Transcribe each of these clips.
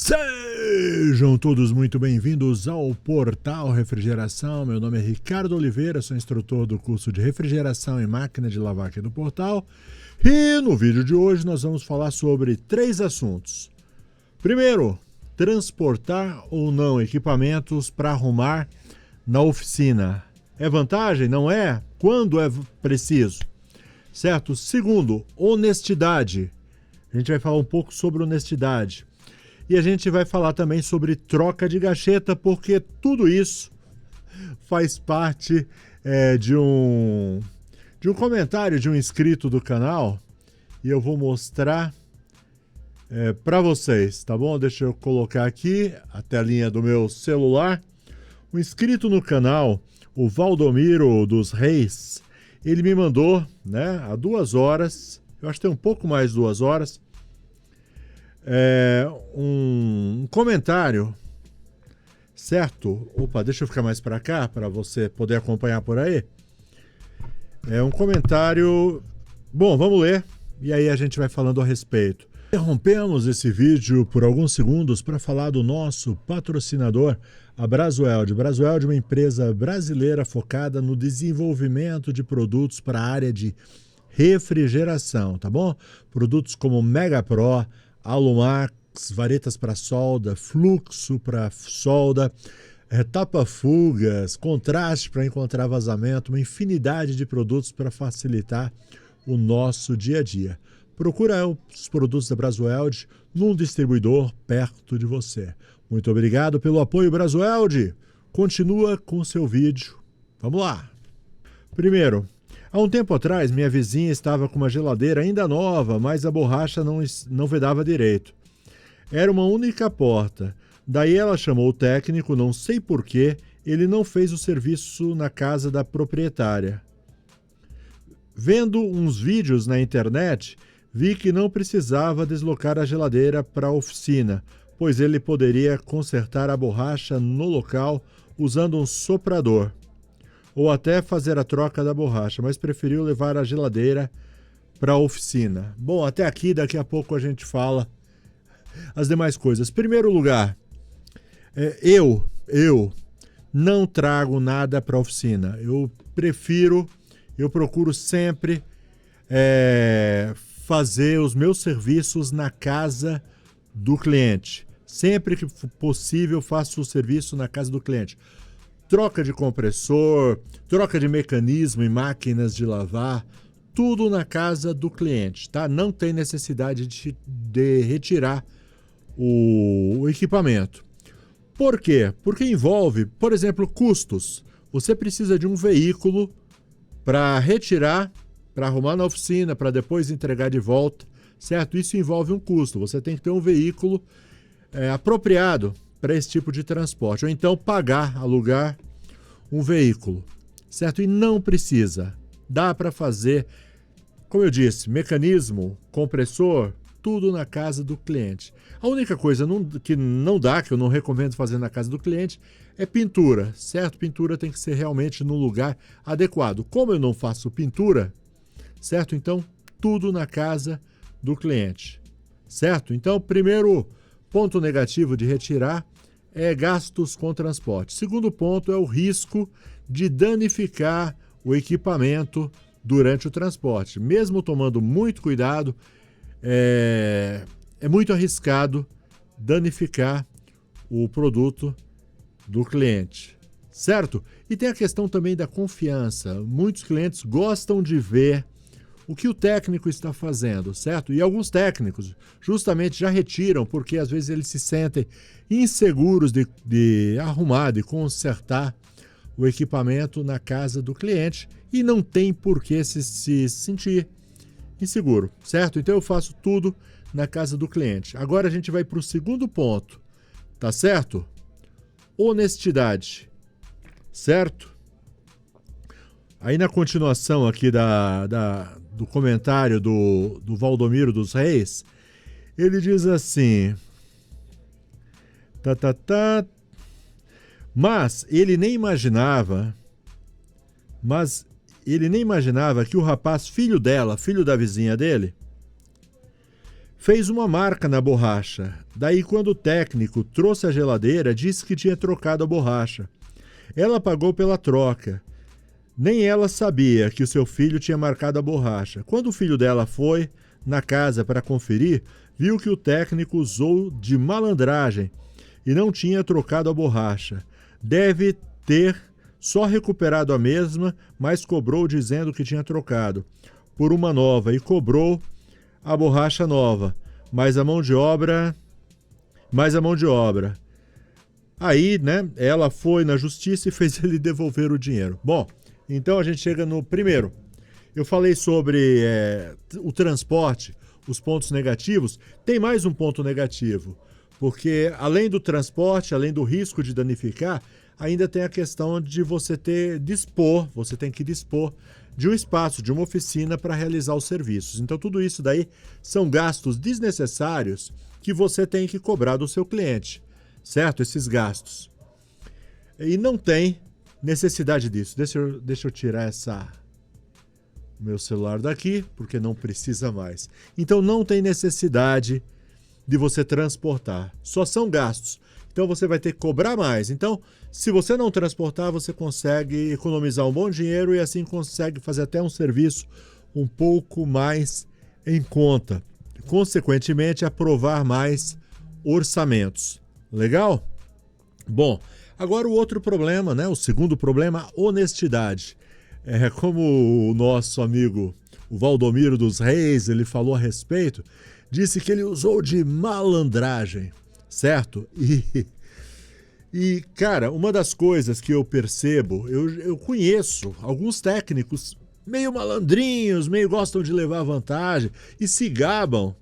Sejam todos muito bem-vindos ao Portal Refrigeração. Meu nome é Ricardo Oliveira, sou instrutor do curso de Refrigeração e Máquina de Lavar aqui do Portal. E no vídeo de hoje nós vamos falar sobre 3 assuntos. Primeiro, transportar ou não equipamentos para arrumar na oficina. É vantagem? Não é? Quando é preciso? Certo? Segundo, honestidade. A gente vai falar um pouco sobre honestidade. E a gente vai falar também sobre troca de gacheta, porque tudo isso faz parte de um comentário de um inscrito do canal. E eu vou mostrar para vocês, tá bom? Deixa eu colocar aqui a telinha do meu celular. O inscrito no canal, o Valdomiro dos Reis, ele me mandou, há 2 horas, eu acho que tem um pouco mais de 2 horas, um comentário, certo? Opa, deixa eu ficar mais para cá, para você poder acompanhar por aí. É um comentário... Bom, vamos ler, e aí a gente vai falando a respeito. Interrompemos esse vídeo por alguns segundos para falar do nosso patrocinador, a Brasweld. Brasweld é uma empresa brasileira focada no desenvolvimento de produtos para a área de refrigeração, tá bom? Produtos como Mega Pro, Alumax, varetas para solda, fluxo para solda, tapa-fugas, contraste para encontrar vazamento, uma infinidade de produtos para facilitar o nosso dia a dia. Procura os produtos da Brasweld num distribuidor perto de você. Muito obrigado pelo apoio, Brasweld. Continua com o seu vídeo. Vamos lá. Primeiro, há um tempo atrás, minha vizinha estava com uma geladeira ainda nova, mas a borracha não vedava direito. Era uma única porta. Daí ela chamou o técnico, não sei porquê, ele não fez o serviço na casa da proprietária. Vendo uns vídeos na internet, vi que não precisava deslocar a geladeira para a oficina, pois ele poderia consertar a borracha no local usando um soprador, ou até fazer a troca da borracha, mas preferiu levar a geladeira para a oficina. Bom, até aqui, daqui a pouco a gente fala as demais coisas. Primeiro lugar, eu não trago nada para a oficina. Eu procuro sempre fazer os meus serviços na casa do cliente. Sempre que possível, faço o serviço na casa do cliente. Troca de compressor, troca de mecanismo em máquinas de lavar, tudo na casa do cliente, tá? Não tem necessidade de retirar o equipamento. Por quê? Porque envolve, por exemplo, custos. Você precisa de um veículo para retirar, para arrumar na oficina, para depois entregar de volta, certo? Isso envolve um custo. Você tem que ter um veículo apropriado para esse tipo de transporte, ou então alugar um veículo, certo? E não precisa. Dá para fazer, como eu disse, mecanismo, compressor, tudo na casa do cliente. A única coisa que eu não recomendo fazer na casa do cliente, é pintura, certo? Pintura tem que ser realmente no lugar adequado. Como eu não faço pintura, certo? Então, tudo na casa do cliente, certo? Então, primeiro ponto negativo de retirar é gastos com transporte. Segundo ponto é o risco de danificar o equipamento durante o transporte. Mesmo tomando muito cuidado, é muito arriscado danificar o produto do cliente, certo? E tem a questão também da confiança. Muitos clientes gostam de ver o que o técnico está fazendo, certo? E alguns técnicos justamente já retiram, porque às vezes eles se sentem inseguros de arrumar, de consertar o equipamento na casa do cliente e não tem por que se sentir inseguro, certo? Então eu faço tudo na casa do cliente. Agora a gente vai para o segundo ponto, tá certo? Honestidade, certo? Aí na continuação aqui do comentário do Valdomiro dos Reis, ele diz assim, mas ele nem imaginava que o rapaz, filho da vizinha dele, fez uma marca na borracha. Daí, quando o técnico trouxe a geladeira, disse que tinha trocado a borracha. Ela pagou pela troca. Nem ela sabia que o seu filho tinha marcado a borracha. Quando o filho dela foi na casa para conferir, viu que o técnico usou de malandragem e não tinha trocado a borracha. Deve ter só recuperado a mesma, mas cobrou dizendo que tinha trocado por uma nova e cobrou a borracha nova, mais a mão de obra. Aí, né, ela foi na justiça e fez ele devolver o dinheiro. Bom, então a gente chega no primeiro. Eu falei sobre o transporte, os pontos negativos. Tem mais um ponto negativo, porque além do transporte, além do risco de danificar, ainda tem a questão de você tem que dispor de um espaço, de uma oficina para realizar os serviços. Então tudo isso daí são gastos desnecessários que você tem que cobrar do seu cliente, certo? Esses gastos. E não tem necessidade disso. Deixa eu tirar meu celular daqui, porque não precisa mais. Então não tem necessidade de você transportar. Só são gastos. Então você vai ter que cobrar mais. Então, se você não transportar, você consegue economizar um bom dinheiro e assim consegue fazer até um serviço um pouco mais em conta. Consequentemente, aprovar mais orçamentos. Legal? Bom, agora o outro problema, né? O segundo problema, honestidade. Como o nosso amigo, o Valdomiro dos Reis, ele falou a respeito, disse que ele usou de malandragem, certo? E cara, uma das coisas que eu percebo, eu conheço alguns técnicos meio malandrinhos, meio gostam de levar vantagem e se gabam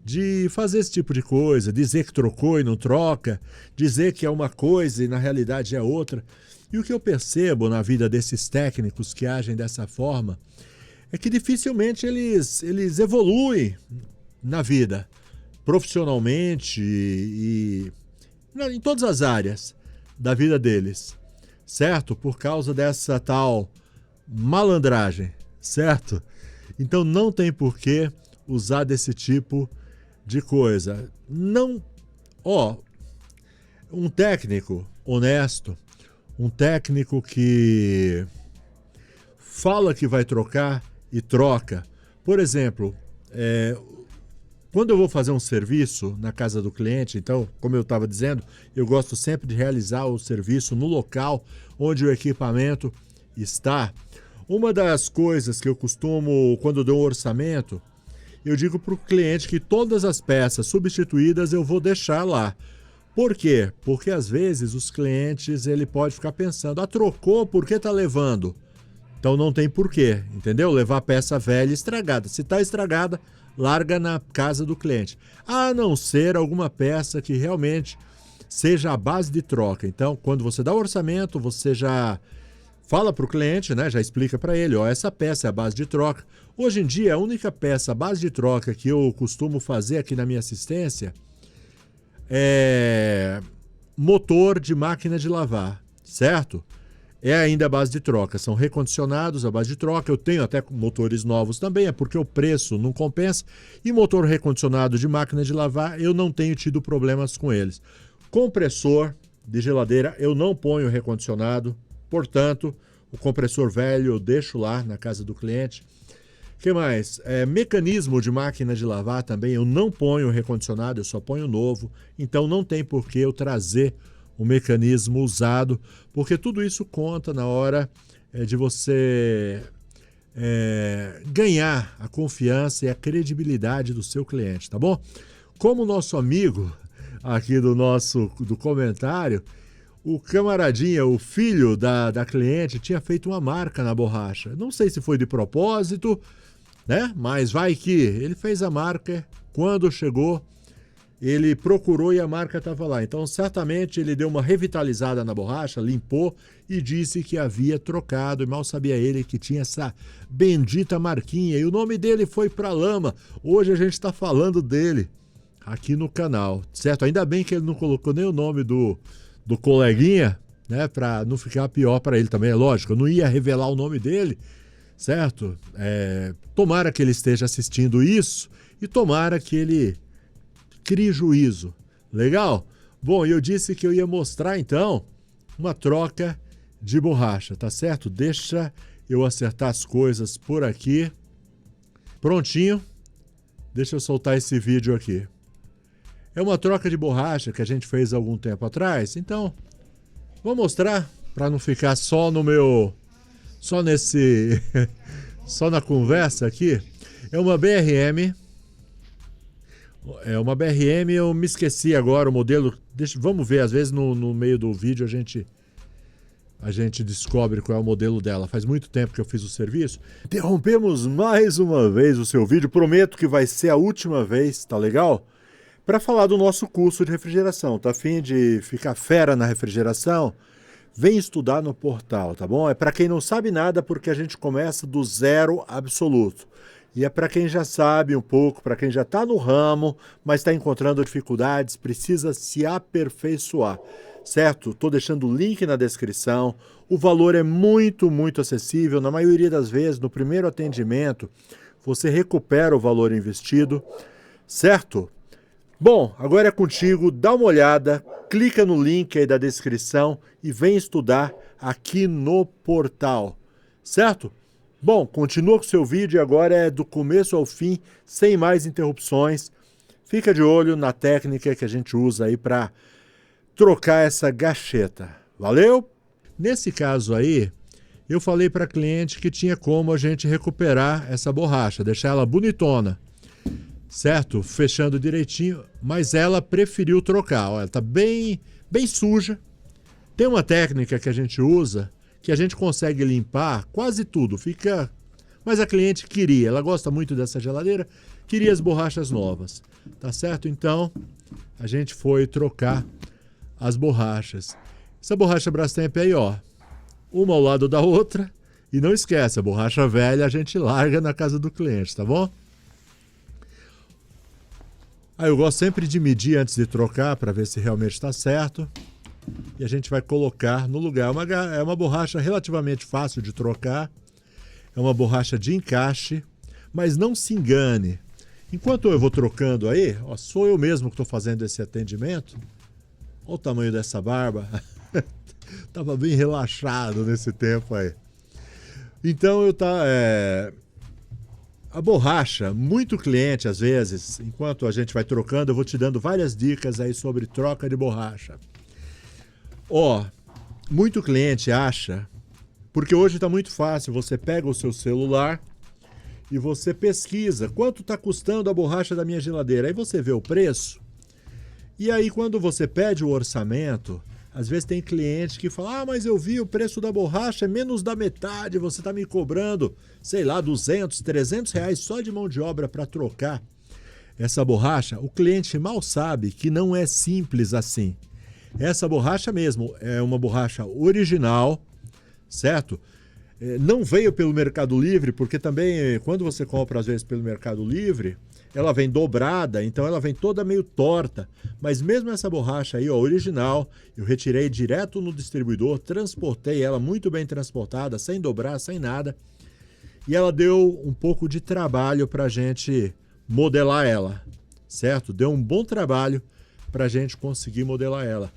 de fazer esse tipo de coisa, dizer que trocou e não troca, dizer que é uma coisa e na realidade é outra. E o que eu percebo na vida desses técnicos que agem dessa forma é que dificilmente eles evoluem na vida, profissionalmente e em todas as áreas da vida deles, certo? Por causa dessa tal malandragem, certo? Então não tem por que usar desse tipo de coisa. Não, um técnico honesto, um técnico que fala que vai trocar e troca. Por exemplo, quando eu vou fazer um serviço na casa do cliente, então, como eu estava dizendo, eu gosto sempre de realizar o serviço no local onde o equipamento está. Uma das coisas que eu costumo, quando eu dou um orçamento, eu digo para o cliente que todas as peças substituídas eu vou deixar lá. Por quê? Porque às vezes os clientes, ele pode ficar pensando, trocou, por que está levando? Então não tem porquê, entendeu? Levar peça velha estragada. Se está estragada, larga na casa do cliente. A não ser alguma peça que realmente seja a base de troca. Então, quando você dá o orçamento, você já fala para o cliente, né? Já explica para ele, essa peça é a base de troca. Hoje em dia, a única peça, a base de troca que eu costumo fazer aqui na minha assistência é motor de máquina de lavar, certo? É ainda a base de troca, são recondicionados a base de troca. Eu tenho até motores novos também, é porque o preço não compensa. E motor recondicionado de máquina de lavar, eu não tenho tido problemas com eles. Compressor de geladeira, eu não ponho recondicionado, portanto, o compressor velho eu deixo lá na casa do cliente. O que mais? Mecanismo de máquina de lavar também, eu não ponho recondicionado, eu só ponho novo. Então não tem por que eu trazer o mecanismo usado, porque tudo isso conta na hora de você ganhar a confiança e a credibilidade do seu cliente, tá bom? Como o nosso amigo aqui do comentário, o camaradinha, o filho da cliente, tinha feito uma marca na borracha. Não sei se foi de propósito, né? Mas vai que ele fez a marca, quando chegou, ele procurou e a marca estava lá. Então, certamente, ele deu uma revitalizada na borracha, limpou e disse que havia trocado. E mal sabia ele que tinha essa bendita marquinha. E o nome dele foi pra lama. Hoje a gente está falando dele aqui no canal, certo? Ainda bem que ele não colocou nem o nome do coleguinha, né? Para não ficar pior para ele também. É lógico, eu não ia revelar o nome dele certo? Tomara que ele esteja assistindo isso e tomara que ele crie juízo. Legal? Bom, eu disse que eu ia mostrar, então, uma troca de borracha, tá certo? Deixa eu acertar as coisas por aqui. Prontinho. Deixa eu soltar esse vídeo aqui. É uma troca de borracha que a gente fez há algum tempo atrás, então vou mostrar para não ficar só no meu... só nesse... só na conversa aqui. É uma BRM. É uma BRM, eu me esqueci agora o modelo. Vamos ver, às vezes no meio do vídeo a gente descobre qual é o modelo dela. Faz muito tempo que eu fiz o serviço. Interrompemos mais uma vez o seu vídeo. Prometo que vai ser a última vez, tá legal? Para falar do nosso curso de refrigeração. Tá a fim de ficar fera na refrigeração? Vem estudar no portal, tá bom? É para quem não sabe nada, porque a gente começa do zero absoluto. E é para quem já sabe um pouco, para quem já está no ramo, mas está encontrando dificuldades, precisa se aperfeiçoar, certo? Estou deixando o link na descrição. O valor é muito, muito acessível. Na maioria das vezes, no primeiro atendimento, você recupera o valor investido, certo? Bom, agora é contigo. Dá uma olhada, clica no link aí da descrição e vem estudar aqui no portal, certo? Bom, continua com o seu vídeo e agora é do começo ao fim, sem mais interrupções. Fica de olho na técnica que a gente usa aí para trocar essa gacheta. Valeu? Nesse caso aí, eu falei para a cliente que tinha como a gente recuperar essa borracha, deixar ela bonitona, certo? Fechando direitinho, mas ela preferiu trocar. Ó, ela está bem suja. Tem uma técnica que a gente usa que a gente consegue limpar quase tudo, fica... Mas a cliente queria, ela gosta muito dessa geladeira, queria as borrachas novas, tá certo? Então, a gente foi trocar as borrachas. Essa borracha Brastemp aí, ó, uma ao lado da outra, e não esquece, a borracha velha a gente larga na casa do cliente, tá bom? Aí eu gosto sempre de medir antes de trocar, para ver se realmente está certo. E a gente vai colocar no lugar. É uma borracha relativamente fácil de trocar. É uma borracha de encaixe. Mas não se engane. Enquanto eu vou trocando aí, ó, sou eu mesmo que estou fazendo esse atendimento. Olha o tamanho dessa barba. Tava bem relaxado nesse tempo aí. Então a borracha, muito cliente às vezes, enquanto a gente vai trocando, eu vou te dando várias dicas aí sobre troca de borracha. Ó, muito cliente acha, porque hoje está muito fácil, você pega o seu celular e você pesquisa quanto está custando a borracha da minha geladeira. Aí você vê o preço, e aí quando você pede o orçamento, às vezes tem cliente que fala, ah, mas eu vi o preço da borracha é menos da metade, você está me cobrando, sei lá, 200, 300 reais só de mão de obra para trocar essa borracha. O cliente mal sabe que não é simples assim. Essa borracha mesmo é uma borracha original, certo? Não veio pelo Mercado Livre, porque também quando você compra às vezes pelo Mercado Livre, ela vem dobrada, então ela vem toda meio torta. Mas mesmo essa borracha aí, ó, original, eu retirei direto no distribuidor, transportei ela muito bem transportada, sem dobrar, sem nada. E ela deu um pouco de trabalho para a gente modelar ela, certo? Deu um bom trabalho para a gente conseguir modelar ela.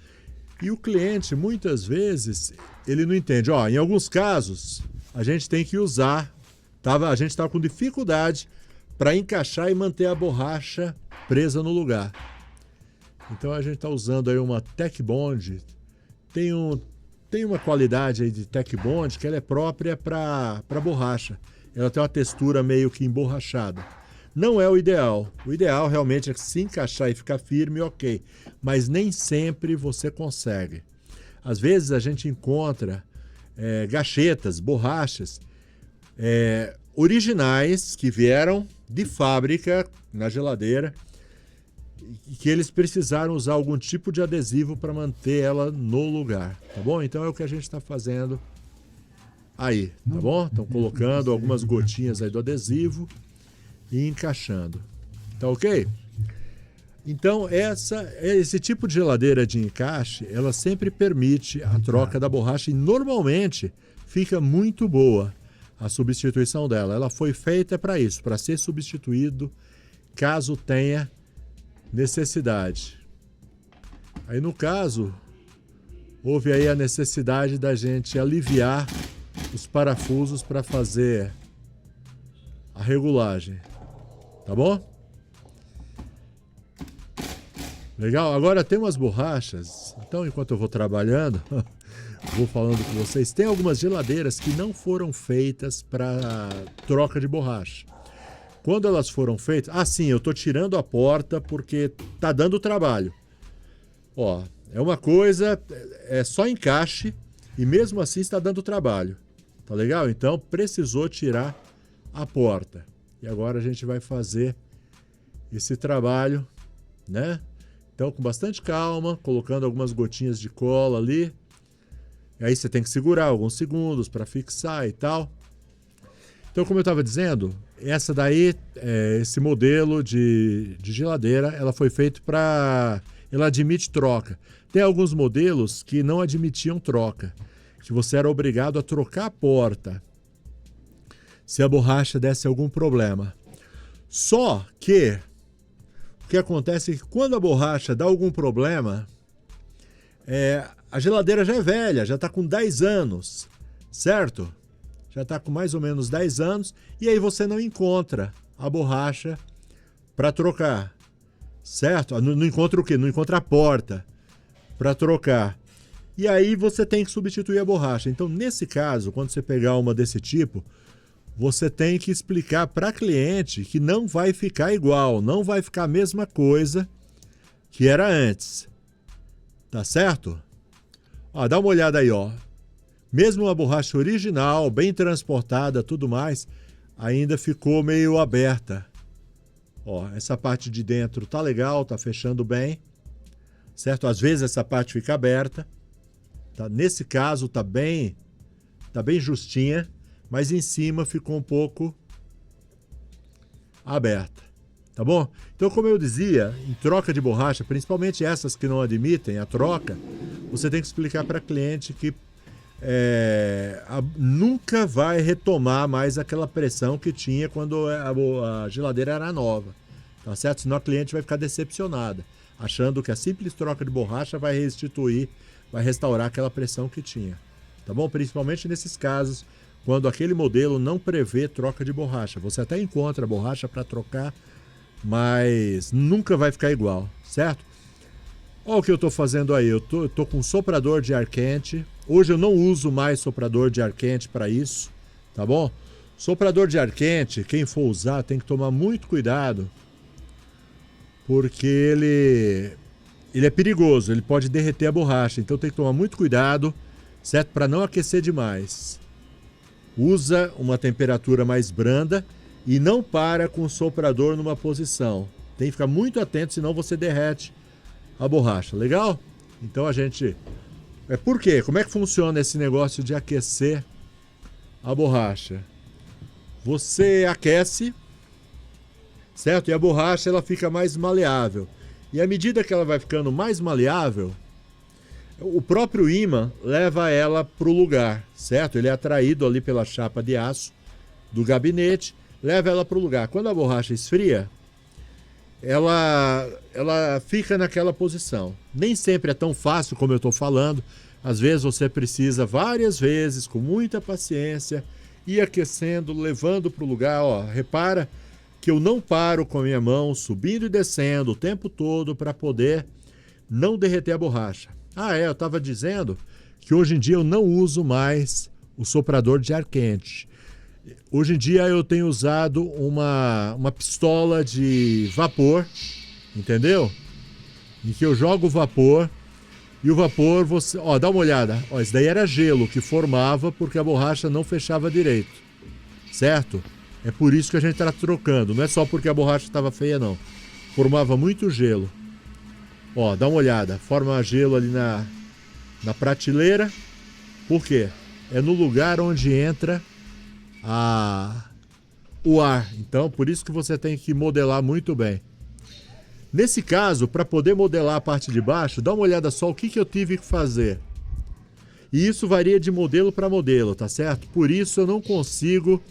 E o cliente, muitas vezes, ele não entende. Ó, em alguns casos, a gente tem que usar, a gente estava com dificuldade para encaixar e manter a borracha presa no lugar. Então a gente está usando aí uma Tech Bond. Tem uma qualidade aí de Tech Bond que ela é própria para borracha. Ela tem uma textura meio que emborrachada. Não é o ideal. O ideal realmente é se encaixar e ficar firme, ok. Mas nem sempre você consegue. Às vezes a gente encontra gachetas, borrachas originais que vieram de fábrica na geladeira e que eles precisaram usar algum tipo de adesivo para manter ela no lugar, tá bom? Então é o que a gente está fazendo aí, tá bom? Estão colocando algumas gotinhas aí do adesivo e encaixando, tá ok? Então esse tipo de geladeira de encaixe, ela sempre permite a troca da borracha e normalmente fica muito boa. a substituição dela. Ela foi feita para isso, para ser substituído caso tenha necessidade. Aí no caso, houve aí a necessidade da gente aliviar os parafusos para fazer a regulagem. Tá bom? Legal? Agora tem umas borrachas. Então, enquanto eu vou trabalhando, vou falando com vocês. Tem algumas geladeiras que não foram feitas para troca de borracha. Quando elas foram feitas... Ah, sim, eu tô tirando a porta porque tá dando trabalho. Ó, é uma coisa... É só encaixe e mesmo assim está dando trabalho. Tá legal? Então, precisou tirar a porta. E agora a gente vai fazer esse trabalho, né? Então, com bastante calma, colocando algumas gotinhas de cola ali. E aí você tem que segurar alguns segundos para fixar e tal. Então, como eu estava dizendo, essa daí, esse modelo de geladeira, ela foi feita para... Ela admite troca. Tem alguns modelos que não admitiam troca, que você era obrigado a trocar a porta se a borracha desse algum problema. Só que o que acontece é que quando a borracha dá algum problema, a geladeira já é velha, já está com 10 anos, certo? Já está com mais ou menos 10 anos, e aí você não encontra a borracha para trocar, certo? Não encontra o quê? Não encontra a porta para trocar. E aí você tem que substituir a borracha. Então, nesse caso, quando você pegar uma desse tipo, você tem que explicar para cliente que não vai ficar igual, não vai ficar a mesma coisa que era antes. Tá certo? Ó, dá uma olhada aí, ó. Mesmo a borracha original, bem transportada, tudo mais, ainda ficou meio aberta. Ó, essa parte de dentro tá legal, tá fechando bem, certo? Às vezes essa parte fica aberta. Tá? Nesse caso tá bem justinha, mas em cima ficou um pouco aberta, tá bom? Então, como eu dizia, em troca de borracha, principalmente essas que não admitem a troca, você tem que explicar para cliente que nunca vai retomar mais aquela pressão que tinha quando a geladeira era nova, tá certo? Senão a cliente vai ficar decepcionada, achando que a simples troca de borracha vai restituir, vai restaurar aquela pressão que tinha, tá bom? Principalmente nesses casos, quando aquele modelo não prevê troca de borracha. Você até encontra a borracha para trocar, mas nunca vai ficar igual, certo? Olha o que eu estou fazendo aí. Eu tô com um soprador de ar quente. Hoje eu não uso mais soprador de ar quente para isso, tá bom? Soprador de ar quente, quem for usar tem que tomar muito cuidado, porque ele é perigoso, ele pode derreter a borracha. Então tem que tomar muito cuidado, certo? Para não aquecer demais. Usa uma temperatura mais branda e não para com o soprador numa posição. Tem que ficar muito atento, senão você derrete a borracha. Legal? Então a gente... Por quê? Como é que funciona esse negócio de aquecer a borracha? Você aquece, certo? E a borracha ela fica mais maleável. E à medida que ela vai ficando mais maleável, o próprio ímã leva ela para o lugar, certo? Ele é atraído ali pela chapa de aço do gabinete, leva ela para o lugar. Quando a borracha esfria, ela fica naquela posição. Nem sempre é tão fácil como eu estou falando. Às vezes você precisa várias vezes, com muita paciência, ir aquecendo, levando para o lugar. Ó, repara que eu não paro com a minha mão, subindo e descendo o tempo todo para poder não derreter a borracha. Eu estava dizendo que hoje em dia eu não uso mais o soprador de ar quente. Hoje em dia eu tenho usado uma pistola de vapor, entendeu? Em que eu jogo o vapor e o vapor, dá uma olhada. Ó, isso daí era gelo que formava porque a borracha não fechava direito, certo? É por isso que a gente está trocando, não é só porque a borracha estava feia não. Formava muito gelo. Ó, dá uma olhada, forma gelo ali na prateleira. Por quê? É no lugar onde entra o ar. Então, por isso que você tem que modelar muito bem. Nesse caso, para poder modelar a parte de baixo, dá uma olhada só o que eu tive que fazer. E isso varia de modelo para modelo, tá certo? Por isso eu não consigo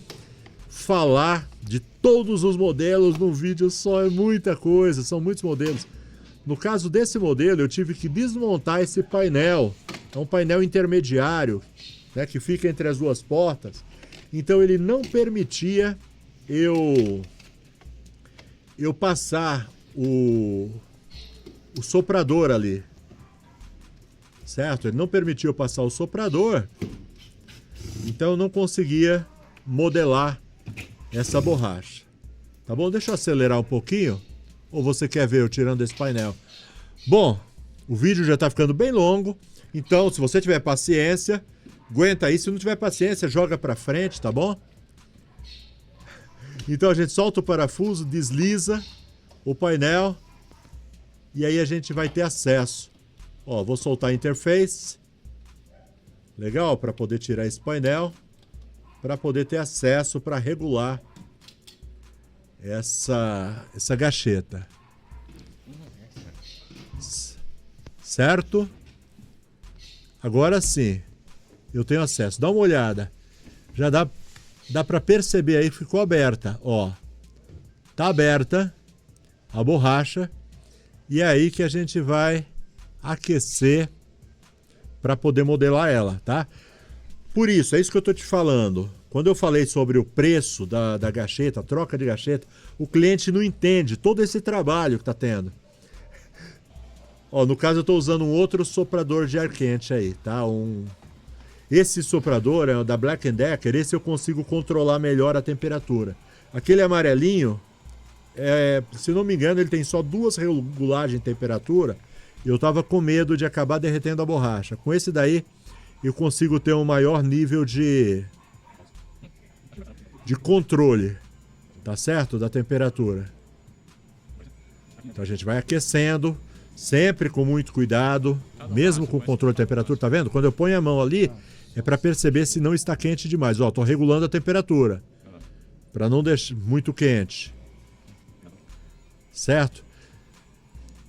falar de todos os modelos num vídeo só, é muita coisa, são muitos modelos. No caso desse modelo, eu tive que desmontar esse painel. É um painel intermediário, né, que fica entre as duas portas. Então ele não permitia eu passar o soprador ali. Certo? Ele não permitiu eu passar o soprador. Então eu não conseguia modelar essa borracha. Tá bom? Deixa eu acelerar um pouquinho. Ou você quer ver eu tirando esse painel? Bom, o vídeo já tá ficando bem longo. Então, se você tiver paciência, aguenta aí. Se não tiver paciência, joga pra frente, tá bom? Então a gente solta o parafuso, desliza o painel. E aí a gente vai ter acesso. Ó, vou soltar a interface. Legal, para poder tirar esse painel. Para poder ter acesso para regular essa gacheta. Certo? Agora sim, eu tenho acesso. Dá uma olhada. Já dá para perceber aí que ficou aberta. Ó, tá aberta a borracha. E é aí que a gente vai aquecer para poder modelar ela, tá? Por isso, é isso que eu tô te falando. Quando eu falei sobre o preço da gacheta, a troca de gacheta, o cliente não entende todo esse trabalho que tá tendo. Ó, no caso eu tô usando um outro soprador de ar quente aí, tá? Esse soprador é o da Black & Decker, esse eu consigo controlar melhor a temperatura. Aquele amarelinho, se não me engano, ele tem só 2 regulagens de temperatura. Eu tava com medo de acabar derretendo a borracha. Com esse daí, eu consigo ter um maior nível de controle, tá certo? Da temperatura. Então a gente vai aquecendo, sempre com muito cuidado, mesmo com controle de temperatura, tá vendo? Quando eu ponho a mão ali, é para perceber se não está quente demais. Ó, tô regulando a temperatura, para não deixar muito quente. Certo?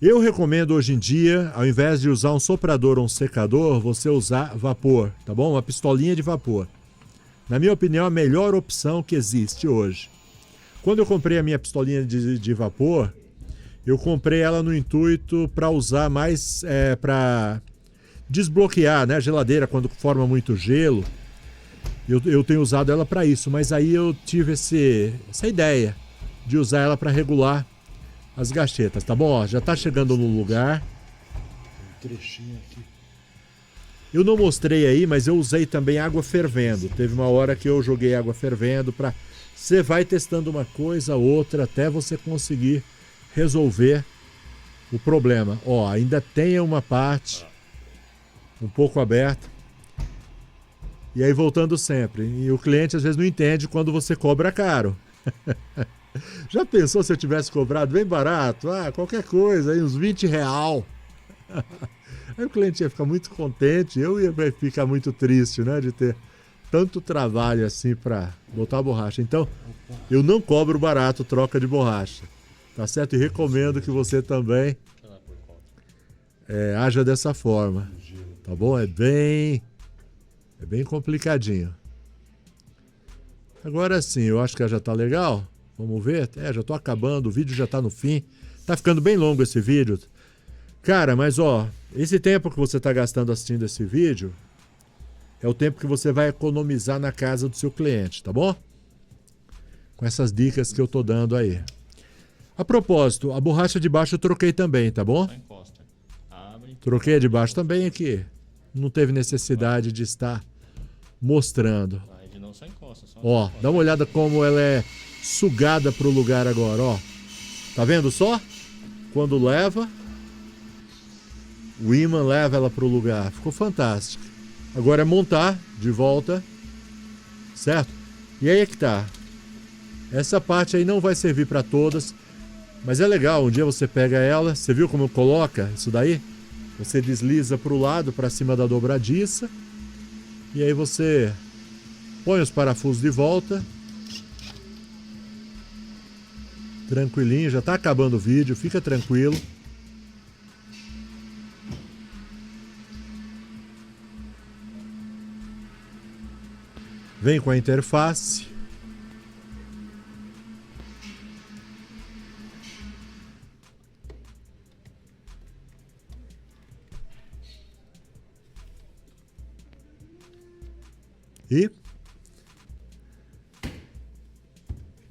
Eu recomendo hoje em dia, ao invés de usar um soprador ou um secador, você usar vapor, tá bom? Uma pistolinha de vapor. Na minha opinião, a melhor opção que existe hoje. Quando eu comprei a minha pistolinha de vapor, eu comprei ela no intuito para usar mais, para desbloquear, né, a geladeira quando forma muito gelo. Eu tenho usado ela para isso, mas aí eu tive essa ideia de usar ela para regular as gachetas, tá bom? Ó, já tá chegando no lugar. Tem um trechinho aqui. Eu não mostrei aí, mas eu usei também água fervendo. Teve uma hora que eu joguei água fervendo para... Você vai testando uma coisa, outra, até você conseguir resolver o problema. Ó, ainda tem uma parte um pouco aberta. E aí voltando sempre. E o cliente às vezes não entende quando você cobra caro. Já pensou se eu tivesse cobrado bem barato? Ah, qualquer coisa, aí uns R$20. Aí o cliente ia ficar muito contente, eu ia ficar muito triste, né? De ter tanto trabalho assim para botar a borracha. Então, eu não cobro barato troca de borracha. Tá certo? E recomendo que você também haja dessa forma. Tá bom? É bem complicadinho. Agora sim, eu acho que já tá legal. Vamos ver? Já tô acabando, o vídeo já tá no fim. Tá ficando bem longo esse vídeo. Cara, mas ó, esse tempo que você tá gastando assistindo esse vídeo é o tempo que você vai economizar na casa do seu cliente, tá bom? Com essas dicas que eu tô dando aí. A propósito, a borracha de baixo eu troquei também, tá bom? Troquei a de baixo também aqui. Não teve necessidade de estar mostrando. Ó, dá uma olhada como ela é sugada pro lugar agora, ó. Tá vendo só? Quando leva, o ímã leva ela pro lugar. Ficou fantástico. Agora é montar de volta, certo? E aí é que tá. Essa parte aí não vai servir para todas, mas é legal. Um dia você pega ela, você viu como coloca isso daí? Você desliza pro lado, para cima da dobradiça, e aí você põe os parafusos de volta. Tranquilinho, já tá acabando o vídeo, fica tranquilo. Vem com a interface. E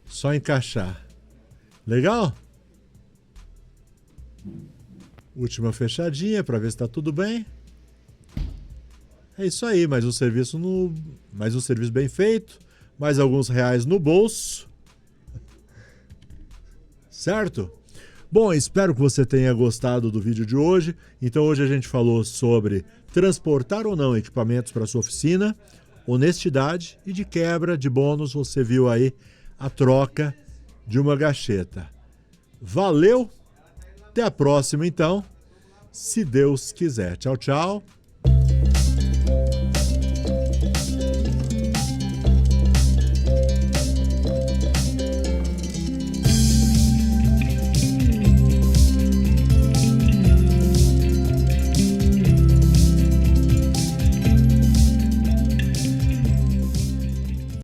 só encaixar. Legal? Última fechadinha para ver se está tudo bem. É isso aí, mais um serviço bem feito, mais alguns reais no bolso. Certo? Bom, espero que você tenha gostado do vídeo de hoje. Então hoje a gente falou sobre transportar ou não equipamentos para sua oficina, honestidade e de quebra de bônus, você viu aí a troca de uma gacheta. Valeu, até a próxima então, se Deus quiser. Tchau, tchau.